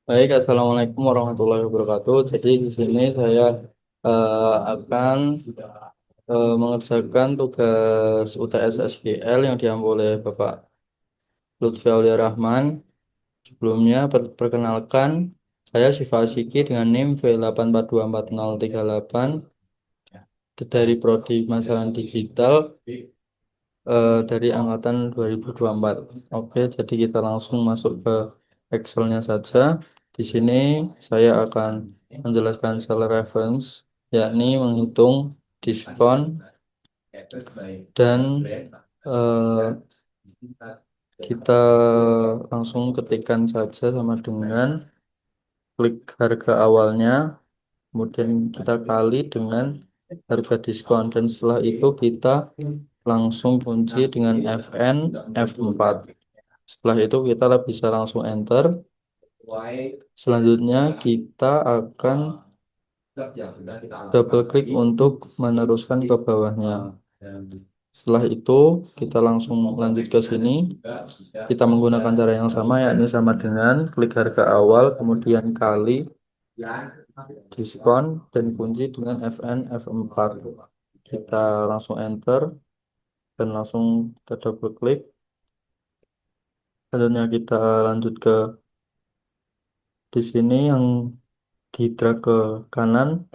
Baik, Assalamualaikum warahmatullahi wabarakatuh. Jadi di sini saya akan mengerjakan tugas UTS SQL yang diambil oleh Bapak Lutfi Aulia Rahman. Sebelumnya perkenalkan, saya Syifa Asyiki dengan NIM V8424038 dari Prodi Pemasaran Digital dari angkatan 2024. Oke, jadi kita langsung masuk ke Excel-nya saja. Di sini saya akan menjelaskan sel reference, yakni menghitung diskon dan eh, kita langsung ketikkan saja sama dengan klik harga awalnya, kemudian kita kali dengan harga diskon dan setelah itu kita langsung kunci dengan Fn F4. Setelah itu kita bisa langsung enter. Selanjutnya kita akan double klik untuk meneruskan ke bawahnya. Setelah itu kita langsung lanjut ke sini. Kita menggunakan cara yang sama, yakni sama dengan klik harga awal, kemudian kali diskon dan kunci dengan Fn F4. Kita langsung enter dan langsung kita double klik. Selanjutnya kita lanjut ke di sini yang di drag ke kanan.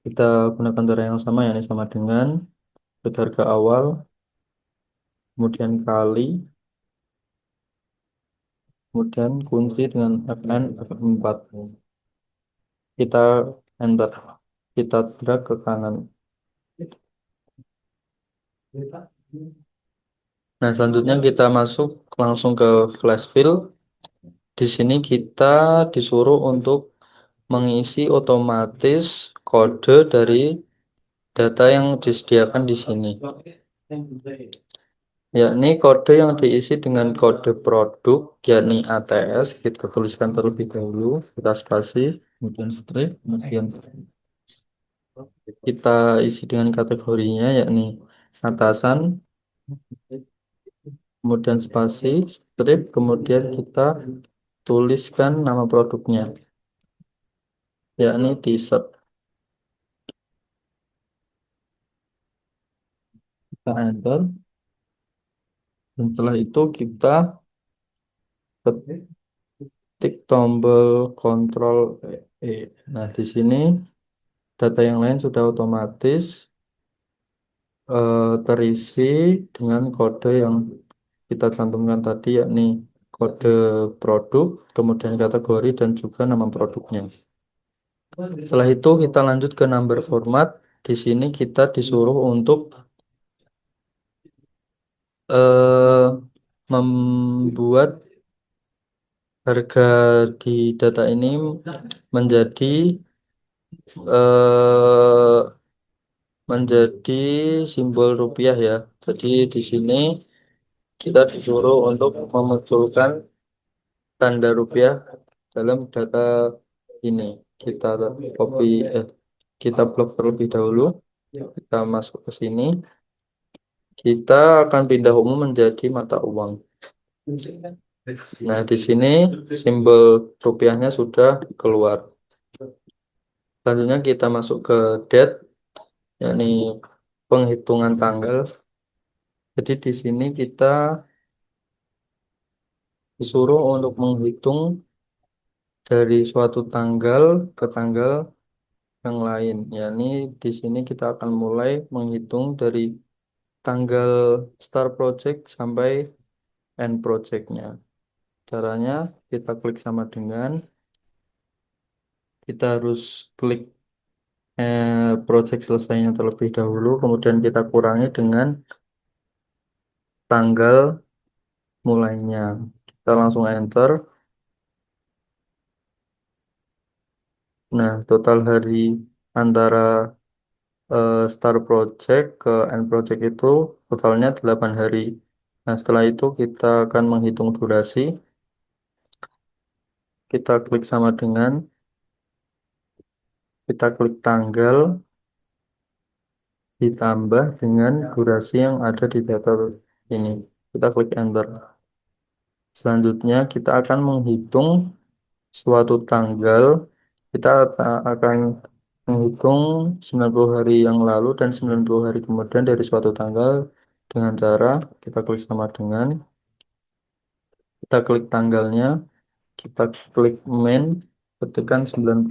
Kita gunakan cara yang sama, yakni sama dengan klik harga awal, kemudian kali, kemudian kunci dengan Fn F4. Kita enter, kita drag ke kanan. Nah, selanjutnya kita masuk langsung ke flash fill. Di sini kita disuruh untuk mengisi otomatis kode dari data yang disediakan di sini. Yakni kode yang diisi dengan kode produk, yakni ATS, kita tuliskan terlebih dahulu, kita spasi, kemudian strip, kemudian kita isi dengan kategorinya, yakni atasan, kemudian spasi, strip, kemudian kita tuliskan nama produknya, yakni t-shirt. Kita enter, dan setelah itu kita ketik tombol Ctrl E. Nah, di sini data yang lain sudah otomatis terisi dengan kode yang kita cantumkan tadi, yakni kode produk, kemudian kategori dan juga nama produknya. Setelah itu kita lanjut ke number format. Di sini kita disuruh untuk eh, membuat harga di data ini menjadi eh, menjadi simbol rupiah ya. Jadi di sini kita disuruh untuk memunculkan tanda rupiah dalam data ini. Kita copy, kita blok terlebih dahulu. Kita masuk ke sini. Kita akan pindah umum menjadi mata uang. Nah, di sini simbol rupiahnya sudah keluar. Selanjutnya kita masuk ke date, yakni penghitungan tanggal. Jadi di sini kita disuruh untuk menghitung dari suatu tanggal ke tanggal yang lain. Yakni di sini kita akan mulai menghitung dari tanggal start project sampai end projectnya. Caranya kita klik sama dengan kita harus klik project selesainya terlebih dahulu, kemudian kita kurangi dengan tanggal mulainya. Kita langsung enter. Nah, total hari antara start project ke end project itu totalnya 8 hari. Nah, setelah itu kita akan menghitung durasi. Kita klik sama dengan kita klik tanggal ditambah dengan durasi yang ada di data ini. Kita klik enter. Selanjutnya kita akan menghitung suatu tanggal. Kita akan menghitung 90 hari yang lalu dan 90 hari kemudian dari suatu tanggal dengan cara kita klik sama dengan, kita klik tanggalnya, kita klik main, ketikkan 90.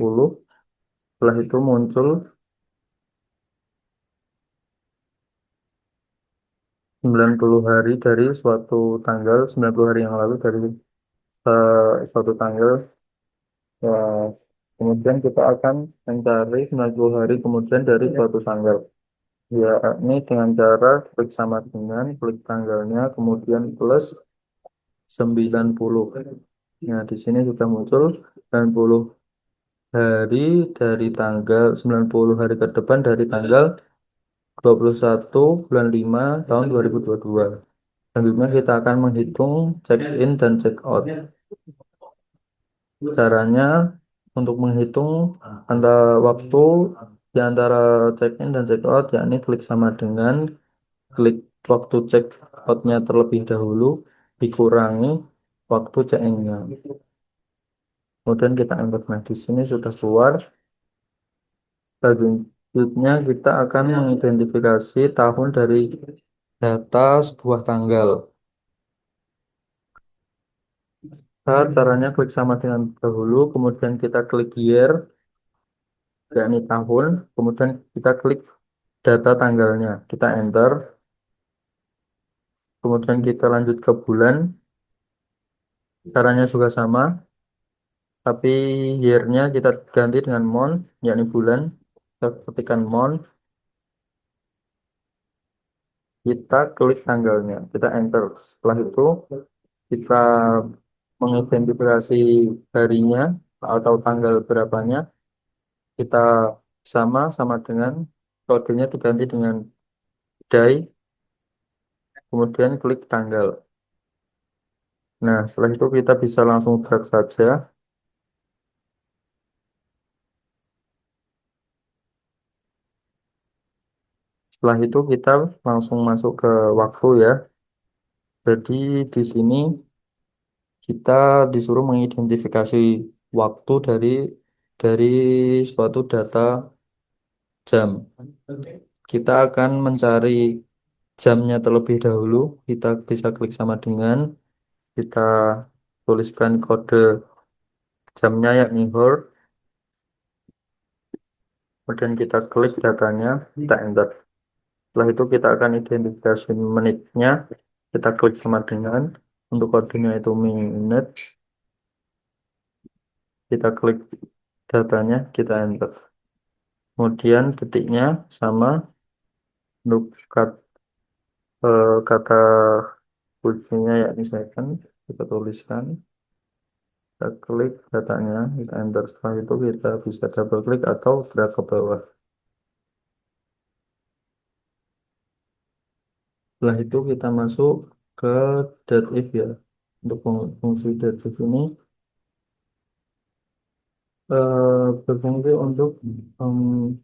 Setelah itu muncul 90 hari dari suatu tanggal, 90 hari yang lalu dari suatu tanggal. Ya, kemudian kita akan mencari 90 hari kemudian dari suatu tanggal. Ya, ini dengan cara klik sama dengan, klik tanggalnya, kemudian plus 90. Nah, di sini sudah muncul 90 hari dari tanggal, 90 hari ke depan dari tanggal 21 bulan 5 tahun 2022. Selanjutnya kita akan menghitung check in dan check out. Caranya untuk menghitung antara waktu di antara check in dan check out, yakni klik sama dengan, klik waktu check outnya terlebih dahulu dikurangi waktu check innya. Kemudian kita enter. Nah, di sini sudah keluar. Selanjutnya kita akan mengidentifikasi tahun dari data sebuah tanggal. Caranya klik sama dengan dahulu, kemudian kita klik year, yakni tahun, kemudian kita klik data tanggalnya, kita enter, kemudian kita lanjut ke bulan. Caranya juga sama, tapi year-nya kita ganti dengan month, yakni bulan. Kita ketikkan month, kita klik tanggalnya, kita enter. Setelah itu kita mengidentifikasi harinya atau tanggal berapanya, kita sama dengan kodenya diganti dengan day, kemudian klik tanggal. Nah, setelah itu kita bisa langsung drag saja. Setelah itu kita langsung masuk ke waktu ya. Jadi di sini kita disuruh mengidentifikasi waktu dari suatu data jam. Kita akan mencari jamnya terlebih dahulu. Kita bisa klik sama dengan, kita tuliskan kode jamnya yakni HOR, kemudian kita klik datanya, kita enter. Setelah itu kita akan identifikasi menitnya, kita klik sama dengan, untuk kodenya itu minute, kita klik datanya, kita enter. Kemudian detiknya sama, untuk kata kuncinya yakni second, kita tuliskan, kita klik datanya, kita enter. Setelah itu kita bisa double klik atau drag ke bawah. Setelah itu kita masuk ke date if ya. Untuk fungsi date if ini berfungsi untuk em,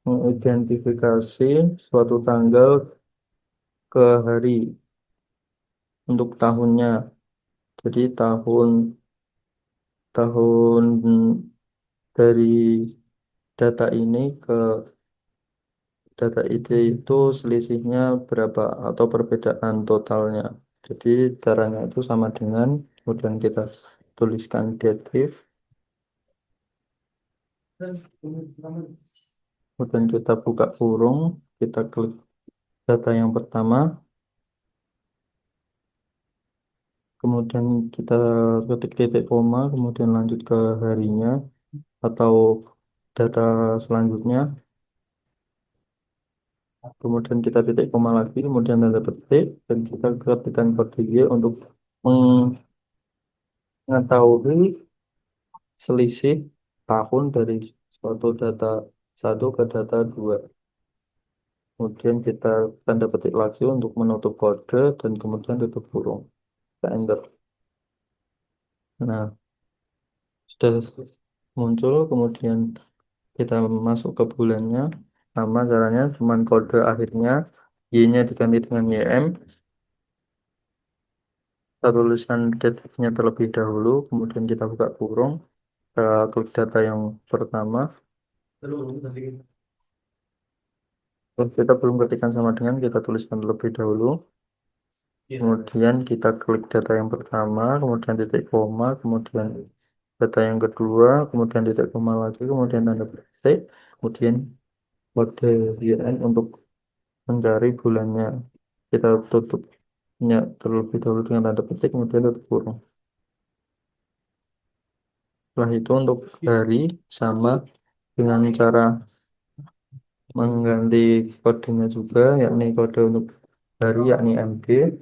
mengidentifikasi suatu tanggal ke hari untuk tahunnya. Jadi tahun tahun dari data ini ke data itu selisihnya berapa atau perbedaan totalnya. Jadi caranya itu sama dengan, kemudian kita tuliskan date if, kemudian kita buka kurung, kita klik data yang pertama, kemudian kita ketik titik koma, kemudian lanjut ke harinya atau data selanjutnya, kemudian kita titik koma lagi, kemudian tanda petik, dan kita ketikkan kode Y untuk mengetahui selisih tahun dari suatu data satu ke data dua. Kemudian kita tanda petik lagi untuk menutup kode dan kemudian tutup kurung. Kita enter. Nah, sudah muncul, kemudian kita masuk ke bulannya. Sama caranya, cuman kode akhirnya Y-nya diganti dengan YM. Kita tuliskan date-nya terlebih dahulu, kemudian kita buka kurung, kita klik data yang pertama. Terus kita belum ketikkan sama dengan, kita tuliskan terlebih dahulu. Kemudian kita klik data yang pertama, kemudian titik koma, kemudian data yang kedua, kemudian titik koma lagi, kemudian tanda petik, kemudian kode YN untuk mencari bulannya. Kita tutupnya terlebih dahulu dengan tanda petik, kemudian tutup kurung. Setelah itu untuk hari sama dengan cara mengganti kodenya juga, yakni kode untuk hari yakni MD.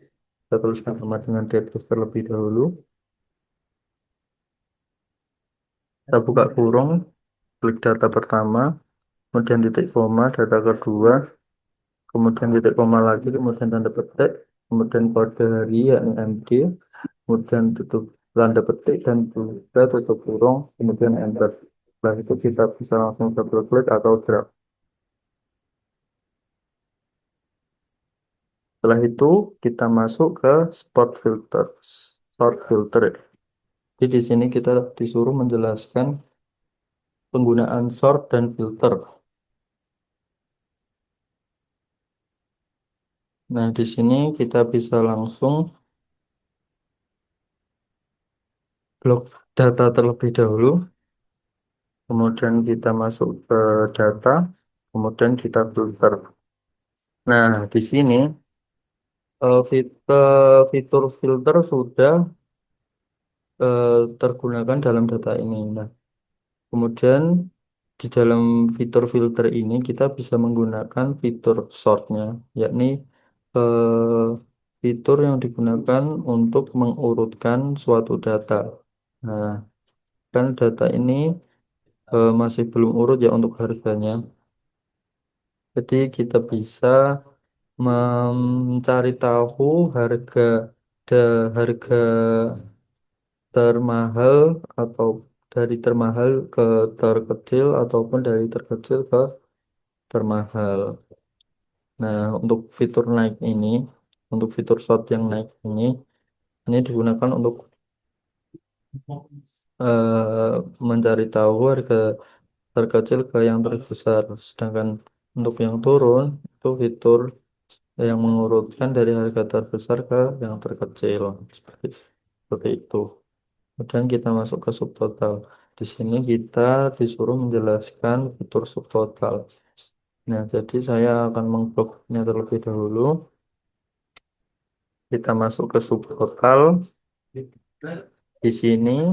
Kita tuliskan sama dengan database terlebih dahulu. Kita buka kurung, klik data pertama, kemudian titik koma, data kedua, kemudian titik koma lagi, kemudian tanda petik, kemudian kode hari yakni MD, kemudian tutup tanda petik dan juga tutup kurung, kemudian enter. Setelah itu kita bisa langsung double klik atau drag. Setelah itu kita masuk ke spot filter, sort filter. Jadi di sini kita disuruh menjelaskan penggunaan sort dan filter. Nah, di sini kita bisa langsung blok data terlebih dahulu, kemudian kita masuk ke data, kemudian kita filter. Nah, di sini fitur filter sudah tergunakan dalam data ini. Nah, kemudian di dalam fitur filter ini kita bisa menggunakan fitur sortnya, yakni eh, fitur yang digunakan untuk mengurutkan suatu data. Nah, kan data ini masih belum urut ya untuk harganya. Jadi kita bisa mencari tahu harga harga termahal atau dari termahal ke terkecil ataupun dari terkecil ke termahal. Nah, untuk fitur naik ini, untuk fitur short yang naik ini digunakan untuk mencari tahu harga terkecil ke yang terbesar. Sedangkan untuk yang turun itu fitur yang mengurutkan dari harga terbesar ke yang terkecil. Seperti itu. Kemudian kita masuk ke subtotal. Di sini kita disuruh menjelaskan fitur subtotal. Nah, jadi saya akan mengbloknya terlebih dahulu. Kita masuk ke subtotal. Di sini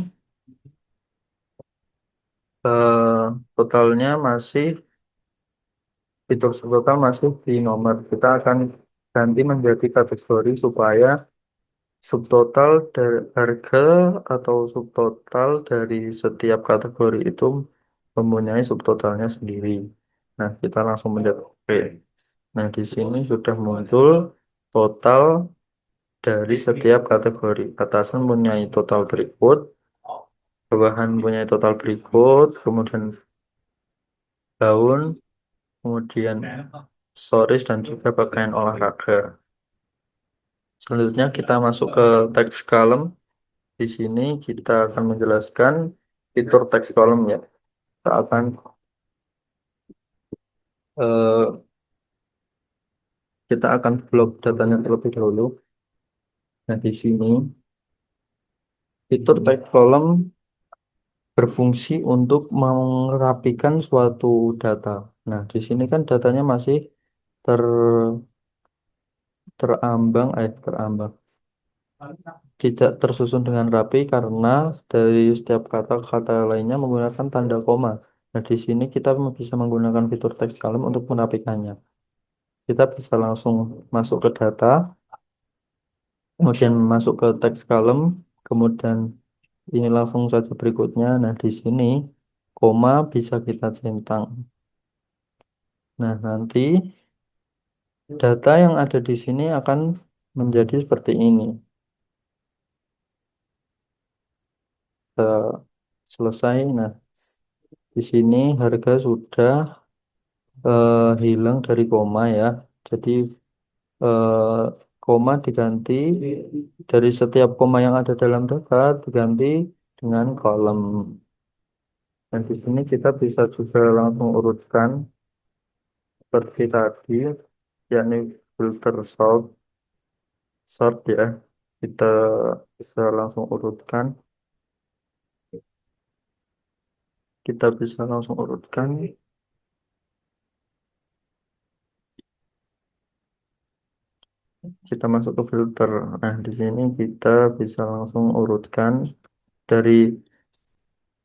totalnya masih fitur subtotal masih di nomor. Kita akan ganti menjadi kategori supaya subtotal dari harga atau subtotal dari setiap kategori itu mempunyai subtotalnya sendiri. Nah, kita langsung mencet OK. Nah, di sini sudah muncul total dari setiap kategori. Atasan mempunyai total berikut, bawahan mempunyai total berikut, kemudian gaun, kemudian stories dan juga pakaian olahraga. Selanjutnya kita masuk ke text column. Di sini kita akan menjelaskan fitur text column ya. Kita akan eh, kita akan blok datanya terlebih dahulu. Nah, di sini fitur text column berfungsi untuk merapikan suatu data. Nah, di sini kan datanya masih ter terambang, tidak tersusun dengan rapi karena dari setiap kata-kata lainnya menggunakan tanda koma. Nah, di sini kita bisa menggunakan fitur text column untuk merapikannya. Kita bisa langsung masuk ke data, kemudian masuk ke text column, kemudian ini langsung saja berikutnya. Nah, di sini koma bisa kita centang. Nah, nanti data yang ada di sini akan menjadi seperti ini. Eh, Selesai. Nah, di sini harga sudah hilang dari koma ya. Jadi eh, koma diganti dari setiap koma yang ada dalam data diganti dengan kolom. Dan di sini kita bisa juga langsung urutkan seperti tadi, yakni filter sort ya. Kita bisa langsung urutkan. Kita bisa langsung urutkan. Kita masuk ke filter. Nah, di sini kita bisa langsung urutkan dari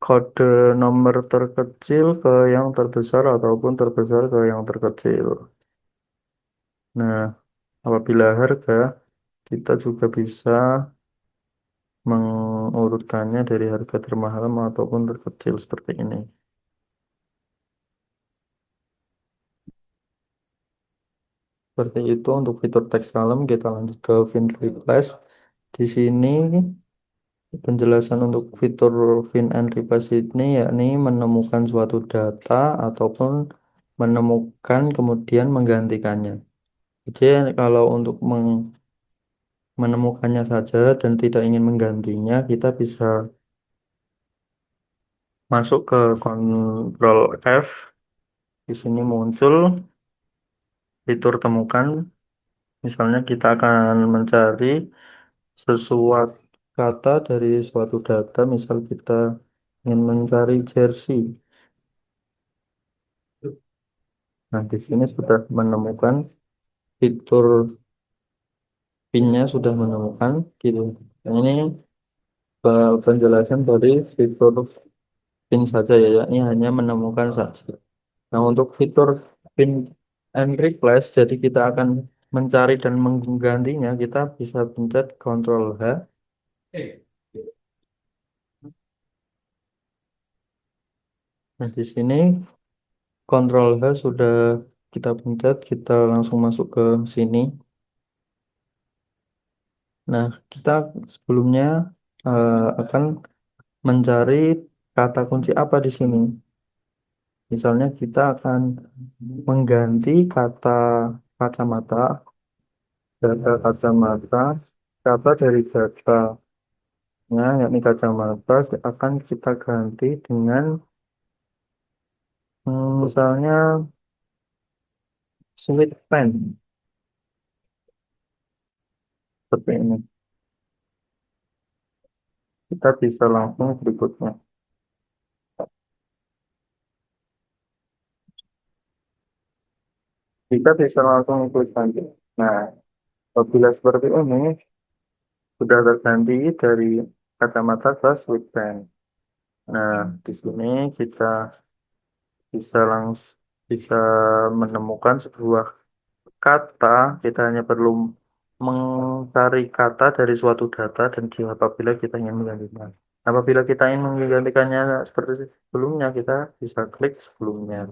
kode nomor terkecil ke yang terbesar ataupun terbesar ke yang terkecil. Nah, apabila harga, kita juga bisa mengurutkannya dari harga termahal ataupun terkecil seperti ini. Seperti itu untuk fitur text column, kita lanjut ke fin replace. Di sini penjelasan untuk fitur fin and replace ini yakni menemukan suatu data ataupun menemukan kemudian menggantikannya. Jadi kalau untuk menemukannya saja dan tidak ingin menggantinya, kita bisa masuk ke Ctrl F. Di sini muncul fitur temukan. Misalnya kita akan mencari sesuatu kata dari suatu data. Misal kita ingin mencari jersey. Nah, di sini sudah menemukan fitur pinnya sudah menemukan gitu. Nah, ini penjelasan dari fitur pin saja ya, ini hanya menemukan saja. Nah, untuk fitur pin and replace, jadi kita akan mencari dan menggantinya, kita bisa pencet Ctrl H. Nah, di sini Ctrl H sudah kita pencet, kita langsung masuk ke sini. Nah, kita sebelumnya akan mencari kata kunci apa di sini. Misalnya kita akan mengganti kata kacamata, data kacamata, kata dari datanya, yakni kacamata, akan kita ganti dengan misalnya sweet pen, seperti ini. Kita bisa langsung berikutnya. Kita bisa langsung klik lanjut. Nah, apabila seperti ini, sudah terganti dari kacamata ke sweet pen. Nah, di sini kita bisa menemukan sebuah kata. Kita hanya perlu mencari kata dari suatu data dan apabila kita ingin menggantikan. Apabila kita ingin menggantikannya seperti sebelumnya, kita bisa klik sebelumnya.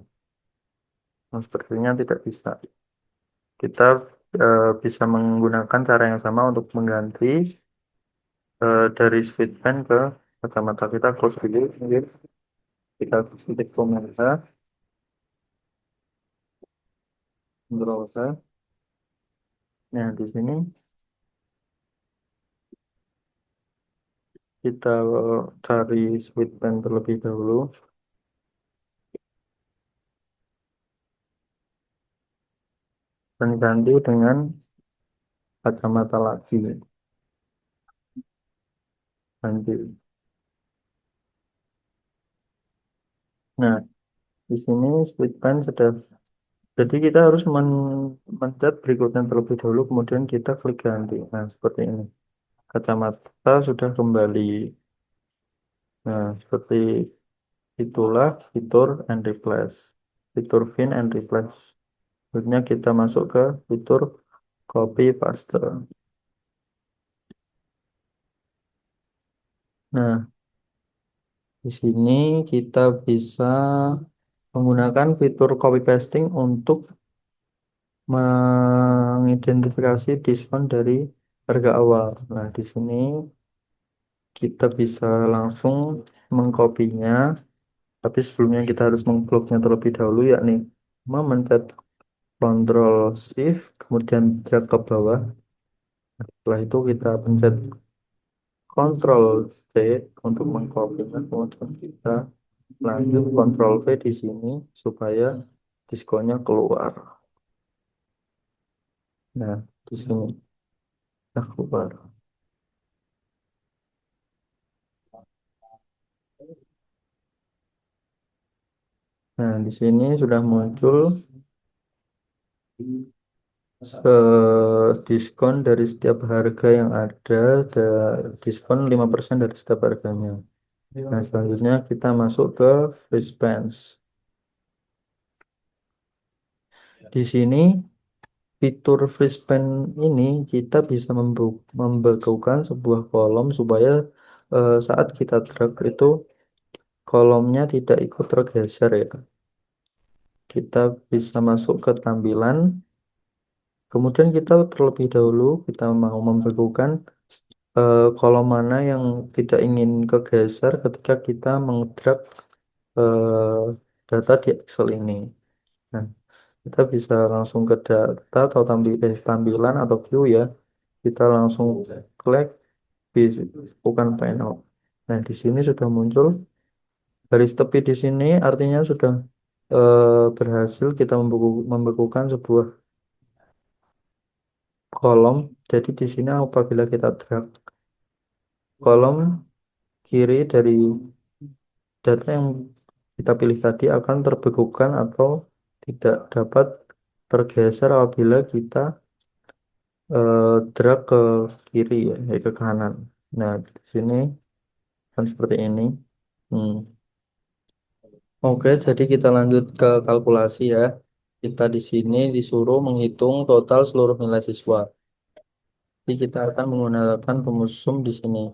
Nah, sepertinya tidak bisa. Kita bisa menggunakan cara yang sama untuk mengganti dari sweet pen ke kacamata. Kita close dulu, mungkin. Kita ketik komentar, browser. Nah, di sini kita cari sweet pen terlebih dahulu dan ganti dengan kacamata lagi. Ganti. Nah, di sini sweet pen sudah. Jadi kita harus mencet berikutnya terlebih dahulu, kemudian kita klik ganti. Nah, seperti ini. Kacamata sudah kembali. Nah, seperti itulah fitur and replace. Fitur fin and replace. Berikutnya kita masuk ke fitur copy paste. Nah, di sini kita bisa menggunakan fitur copy pasting untuk mengidentifikasi diskon dari harga awal. Nah, di sini kita bisa langsung mengkopinya, tapi sebelumnya kita harus mengbloknya terlebih dahulu, yakni memencet Ctrl Shift, kemudian drag ke bawah. Setelah itu kita pencet Ctrl C untuk mengcopy, kemudian kita lanjut Ctrl V di sini supaya diskonnya keluar. Nah, di sini sudah keluar. Nah, di sini sudah muncul diskon dari setiap harga yang ada, diskon 5% dari setiap harganya. Nah, selanjutnya kita masuk ke Fishpants. Di sini fitur Fishpan ini kita bisa membekukan sebuah kolom supaya saat kita drag itu kolomnya tidak ikut tergeser ya. Kita bisa masuk ke tampilan, kemudian kita terlebih dahulu kita mau membekukan kolom mana yang tidak ingin kegeser ketika kita mengdrag eh, data di Excel ini. Nah, kita bisa langsung ke data atau tampilan atau view ya. Kita langsung klik bukan panel. Nah, di sini sudah muncul garis tepi di sini artinya sudah berhasil kita membekukan sebuah kolom. Jadi di sini apabila kita drag kolom kiri dari data yang kita pilih tadi akan terbekukan atau tidak dapat tergeser apabila kita drag ke kiri ya, ke kanan. Nah, di sini kan seperti ini. Hmm. Oke, jadi kita lanjut ke kalkulasi ya. Kita di sini disuruh menghitung total seluruh nilai siswa. Jadi kita akan menggunakan rumus sum di sini.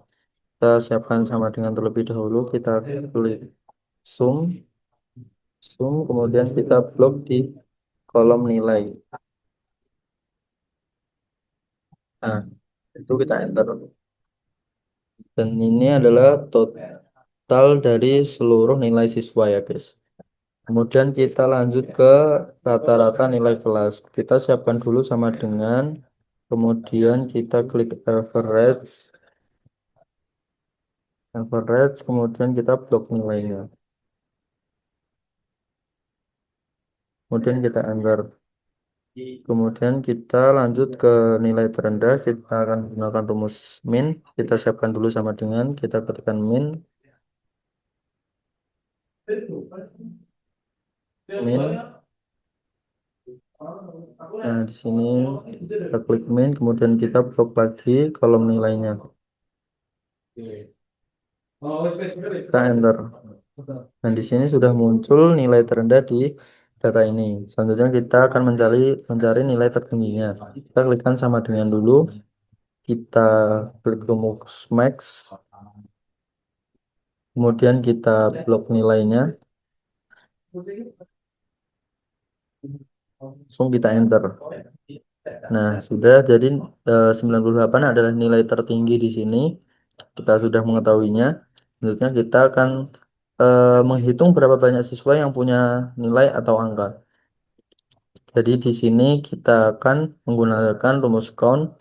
Kita siapkan sama dengan terlebih dahulu. Kita klik sum, sum, kemudian kita blok di kolom nilai. Nah, itu kita enter. Dan ini adalah total dari seluruh nilai siswa ya guys. Kemudian kita lanjut ke rata-rata nilai kelas. Kita siapkan dulu sama dengan, kemudian kita klik average, average, kemudian kita blok nilainya. Kemudian kita enter. Kemudian kita lanjut ke nilai terendah. Kita akan gunakan rumus min. Kita siapkan dulu sama dengan, kita ketikkan min, min. Nah, di sini kita klik min, kemudian kita blok lagi kolom nilainya. Kita enter. Dan di sini sudah muncul nilai terendah di data ini. Selanjutnya kita akan mencari nilai tertingginya. Kita klikkan sama dengan dulu. Kita klik rumus max. Kemudian kita blok nilainya. Langsung kita enter. Nah, sudah jadi 98 adalah nilai tertinggi di sini. Kita sudah mengetahuinya. Selanjutnya kita akan menghitung berapa banyak siswa yang punya nilai atau angka. Jadi di sini kita akan menggunakan rumus count.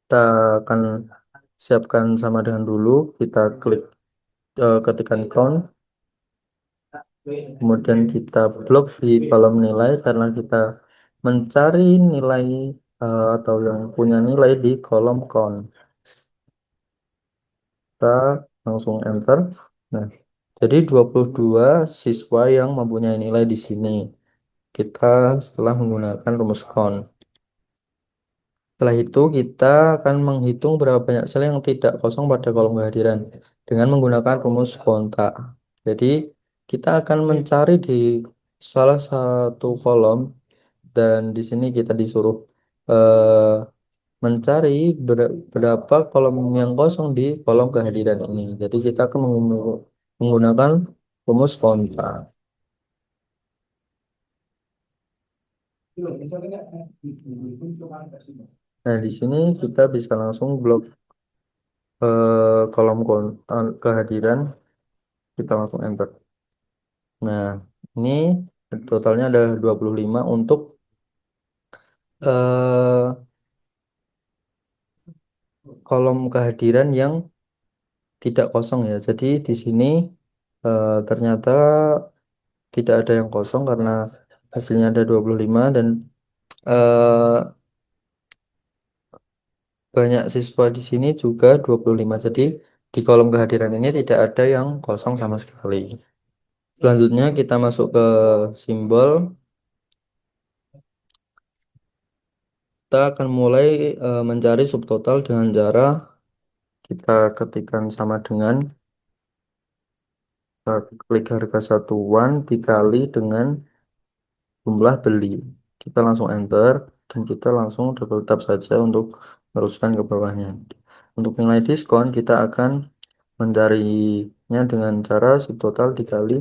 Kita akan siapkan sama dengan dulu. Kita klik ketikkan count. Kemudian kita blok di kolom nilai karena kita mencari nilai atau yang punya nilai di kolom count. Kita langsung enter. Nah, jadi 22 siswa yang mempunyai nilai di sini. Kita setelah menggunakan rumus count. Setelah itu kita akan menghitung berapa banyak sel yang tidak kosong pada kolom kehadiran dengan menggunakan rumus kontak. Jadi kita akan mencari di salah satu kolom dan di sini kita disuruh eh, mencari berapa kolom yang kosong di kolom kehadiran ini. Jadi kita akan menggunakan rumus kontak. Nah, di sini kita bisa langsung blok kolom kehadiran, kita langsung enter. Nah, ini totalnya ada 25 untuk eh, kolom kehadiran yang tidak kosong ya. Jadi di sini ternyata tidak ada yang kosong karena hasilnya ada 25 dan eh, banyak siswa di sini juga 25. Jadi di kolom kehadiran ini tidak ada yang kosong sama sekali. Selanjutnya kita masuk ke simbol. Kita akan mulai mencari subtotal dengan cara kita ketikkan sama dengan klik harga satuan dikali dengan jumlah beli. Kita langsung enter dan kita langsung double tap saja untuk teruskan ke bawahnya. Untuk nilai diskon kita akan mencarinya dengan cara subtotal dikali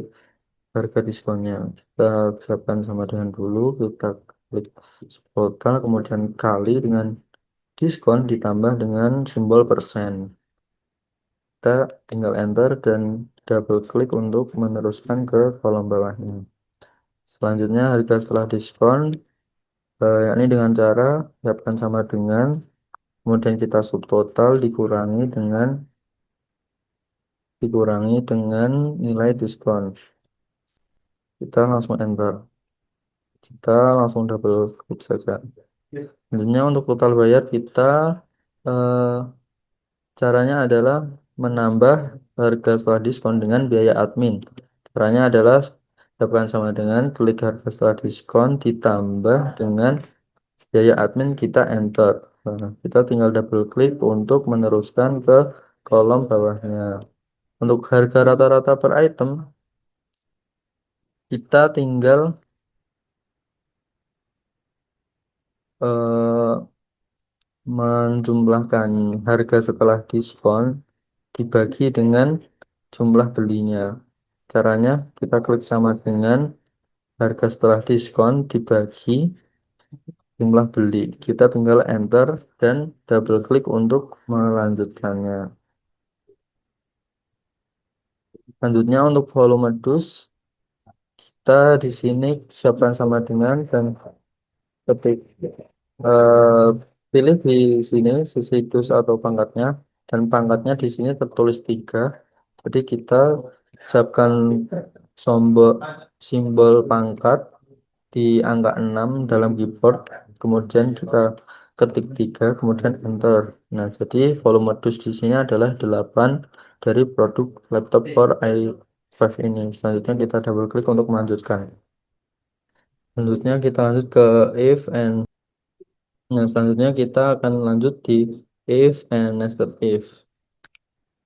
harga diskonnya. Kita siapkan sama dengan dulu, kita klik subtotal kemudian kali dengan diskon ditambah dengan simbol persen. Kita tinggal enter dan double klik untuk meneruskan ke kolom bawahnya. Selanjutnya harga setelah diskon, yakni dengan cara siapkan sama dengan, kemudian kita subtotal dikurangi dengan nilai diskon. Kita langsung enter. Kita langsung double klik saja. Selanjutnya untuk total bayar kita eh, caranya adalah menambah harga setelah diskon dengan biaya admin. Caranya adalah siapkan sama dengan klik harga setelah diskon ditambah dengan biaya admin kita enter. Nah, kita tinggal double klik untuk meneruskan ke kolom bawahnya. Untuk harga rata-rata per item, kita tinggal eh, menjumlahkan harga setelah diskon dibagi dengan jumlah belinya. Caranya kita klik sama dengan harga setelah diskon dibagi jumlah beli. Kita tinggal enter dan double klik untuk melanjutkannya. Selanjutnya untuk volume dus, kita di sini siapkan sama dengan dan ketik eh, pilih di sini sisi dus atau pangkatnya dan pangkatnya di sini tertulis 3. Jadi kita siapkan simbol simbol pangkat di angka 6 dalam keyboard, kemudian kita ketik 3 kemudian enter. Nah, jadi volume dus di sini adalah 8 dari produk laptop Core i5 ini. Selanjutnya kita double klik untuk melanjutkan. Selanjutnya kita lanjut ke if and nah, selanjutnya kita akan lanjut di if and nested if.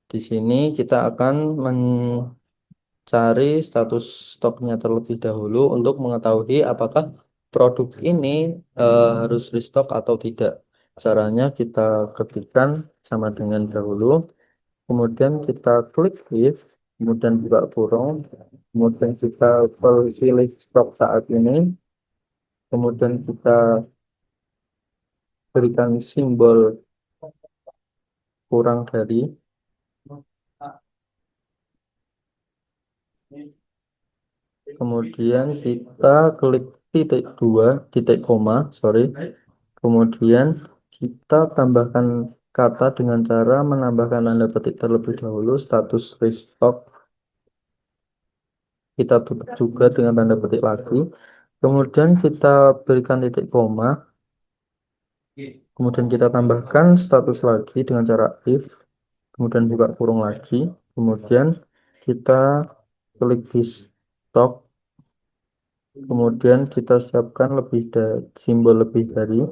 Di sini kita akan mencari status stoknya terlebih dahulu untuk mengetahui apakah produk ini harus restock atau tidak. Caranya kita ketikkan sama dengan dahulu, kemudian kita klik if, kemudian buka kurung, kemudian kita pilih stok saat ini, kemudian kita berikan simbol kurang dari, kemudian kita klik titik dua, titik koma, sorry, kemudian kita tambahkan kata dengan cara menambahkan tanda petik terlebih dahulu status restock, kita tutup juga dengan tanda petik lagi, kemudian kita berikan titik koma, kemudian kita tambahkan status lagi dengan cara if, kemudian buka kurung lagi, kemudian kita klik di stop, kemudian kita siapkan simbol lebih dari,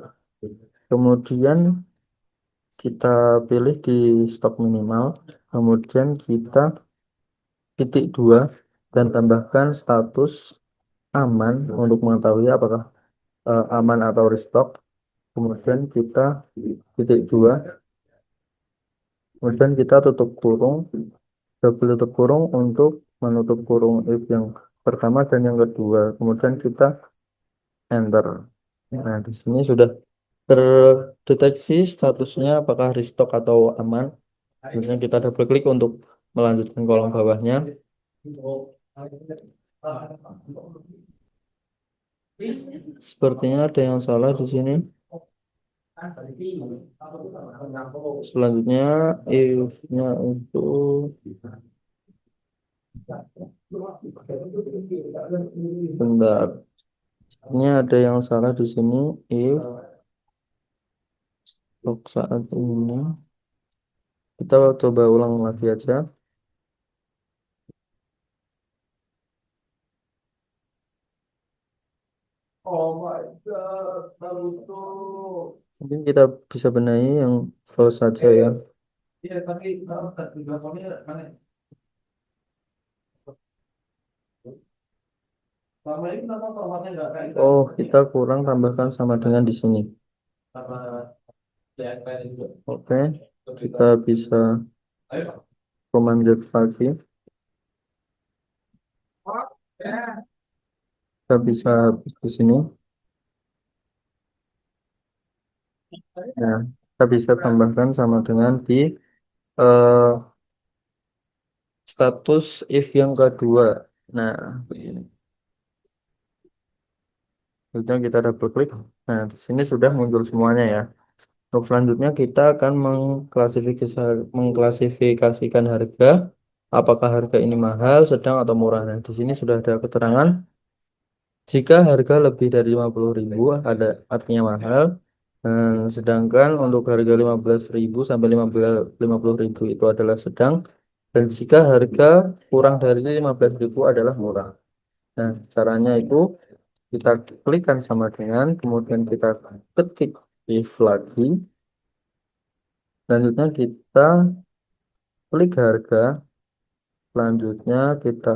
kemudian kita pilih di stok minimal, kemudian kita titik dua dan tambahkan status aman untuk mengetahui apakah aman atau restock, kemudian kita titik dua, kemudian kita tutup kurung, double tutup kurung untuk menutup kurung if yang pertama dan yang kedua, kemudian kita enter. Nah, di sini sudah terdeteksi statusnya apakah restock atau aman. Kemudian kita double klik untuk melanjutkan kolom bawahnya. Sepertinya ada yang salah di sini. Selanjutnya if-nya untuk bentar. Ini ada yang salah di sini. If untuk saat ini kita coba ulang lagi aja. Mungkin kita bisa benahi yang false saja ya. Oh, kita kurang tambahkan sama dengan di sini. Oke, kita bisa command Z lagi. Kita bisa di sini. Nah, kita bisa tambahkan sama dengan di eh, status if yang kedua. Nah, begini. Kemudian kita double klik. Nah, di sini sudah muncul semuanya ya. Untuk selanjutnya kita akan mengklasifikasikan harga. Apakah harga ini mahal, sedang, atau murah. Nah, di sini sudah ada keterangan. Jika harga lebih dari 50.000 ada artinya mahal. Sedangkan untuk harga 15.000 sampai 50.000 itu adalah sedang. Dan jika harga kurang dari 15.000 adalah murah. Nah, caranya itu kita klikkan sama dengan, kemudian kita ketik if lagi. Selanjutnya kita klik harga. Selanjutnya kita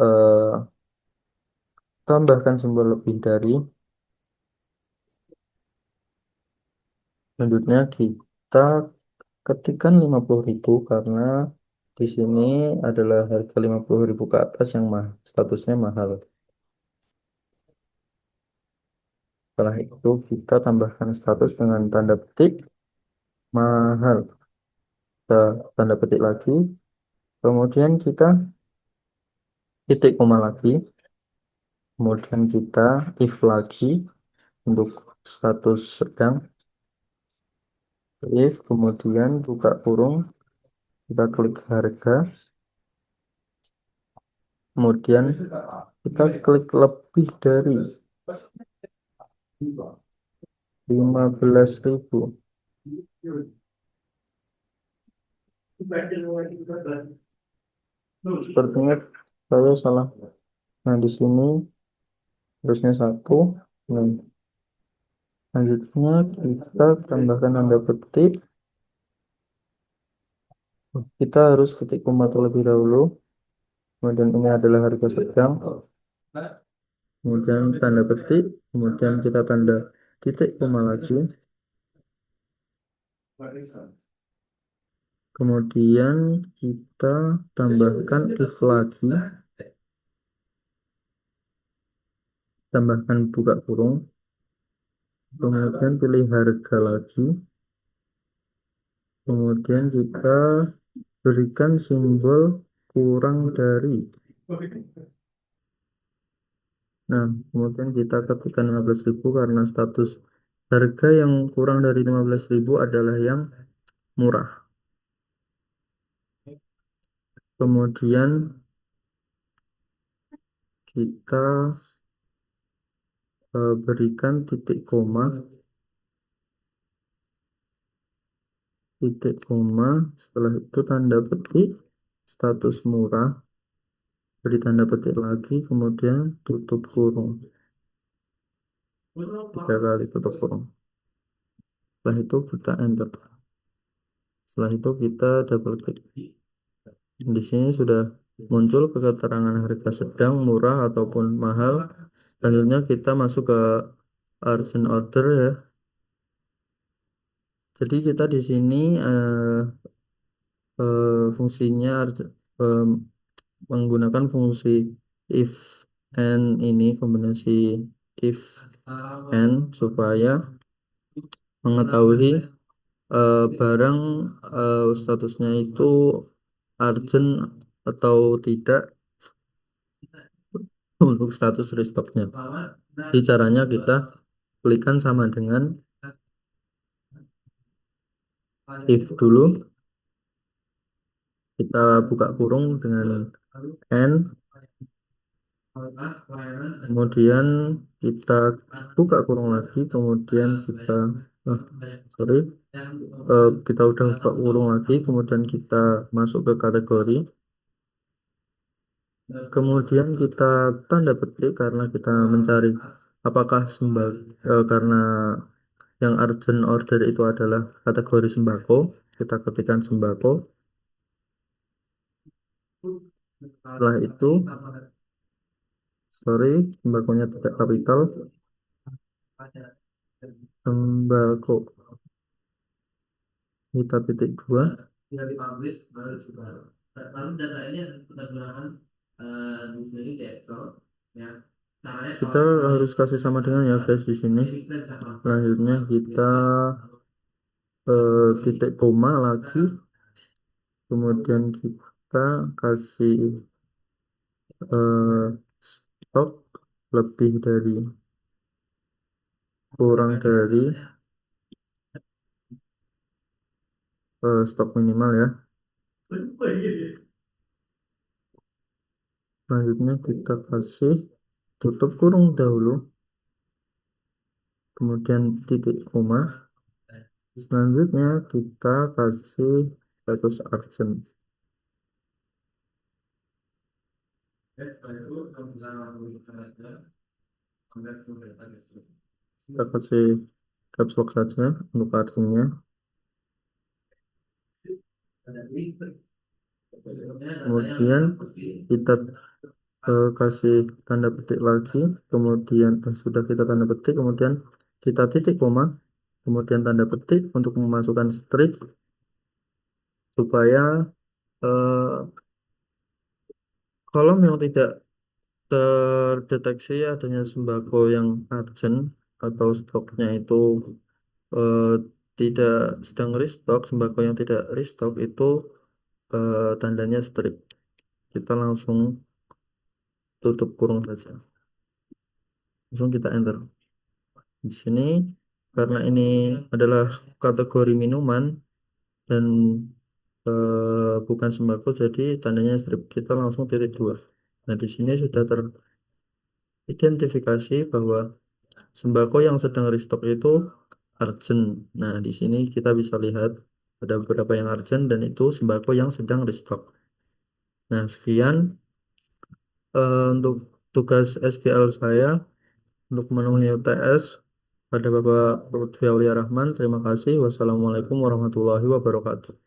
eh, tambahkan simbol lebih dari. Selanjutnya kita ketikkan 50.000 karena di sini adalah harga 50.000 ke atas yang statusnya mahal. Setelah itu kita tambahkan status dengan tanda petik mahal. Kita tanda petik lagi. Kemudian kita titik koma lagi. Kemudian kita if lagi untuk status sedang. If kemudian buka kurung. Kita klik harga. Kemudian kita klik lebih dari 15.000. Sepertinya saya salah. Nah, di sini harusnya satu. Nah, selanjutnya kita tambahkan tanda petik. Kita harus ketik koma terlebih dahulu. Kemudian ini adalah harga sedang. Kemudian tanda petik. Kemudian kita tanda titik koma lagi. Kemudian kita tambahkan if lagi. Tambahkan buka kurung. Kemudian pilih harga lagi. Kemudian kita berikan simbol kurang dari. Nah, kemudian kita ketikkan 15.000 karena status harga yang kurang dari 15.000 adalah yang murah. Kemudian kita berikan titik koma. Titik koma. Setelah itu tanda petik status murah. Beri tanda petik lagi. Kemudian tutup kurung. 3 kali tutup kurung. Setelah itu kita enter. Setelah itu kita double klik. Di sini sudah muncul keterangan harga sedang, murah, ataupun mahal. Selanjutnya kita masuk ke urgent order ya. Jadi kita di sini fungsinya eh, menggunakan fungsi if and ini kombinasi if and supaya mengetahui barang statusnya itu urgent atau tidak untuk status restocknya. Jadi caranya kita klikkan sama dengan if dulu, kita buka kurung dengan n, kemudian kita buka kurung lagi, kemudian kita oh, sorry, kita udah buka kurung lagi, kemudian kita masuk ke kategori, kemudian kita tanda petik karena kita mencari apakah karena yang urgent order itu adalah kategori sembako, kita ketikkan sembako. Setelah itu, sorry, sembakonya tidak kapital, sembako kita titik dua. Kita harus kasih sama dengan ya guys di sini. Selanjutnya kita titik koma lagi, kemudian kita kasih stok lebih dari kurang dari stok minimal ya. Selanjutnya kita kasih tutup kurung dahulu, kemudian titik koma. Selanjutnya kita kasih status urgent. Kita kasih caps lock saja untuk artinya. Kemudian kita kasih tanda petik lagi, kemudian sudah kita tanda petik, kemudian kita titik koma, kemudian tanda petik untuk memasukkan strip supaya kolom yang tidak terdeteksi adanya sembako yang urgent atau stoknya itu eh, tidak sedang restock, sembako yang tidak restock itu tandanya strip. Kita langsung tutup kurung saja. Langsung kita enter. Di sini karena ini adalah kategori minuman dan bukan sembako, jadi tandanya strip. Kita langsung titik dua. Nah, di sini sudah teridentifikasi bahwa sembako yang sedang restock itu urgent. Nah, di sini kita bisa lihat ada beberapa yang urgent dan itu sembako yang sedang restock. Nah, sekian untuk tugas SQL saya untuk memenuhi UTS pada Bapak Lutfi Aulia Rahman. Terima kasih. Wassalamualaikum warahmatullahi wabarakatuh.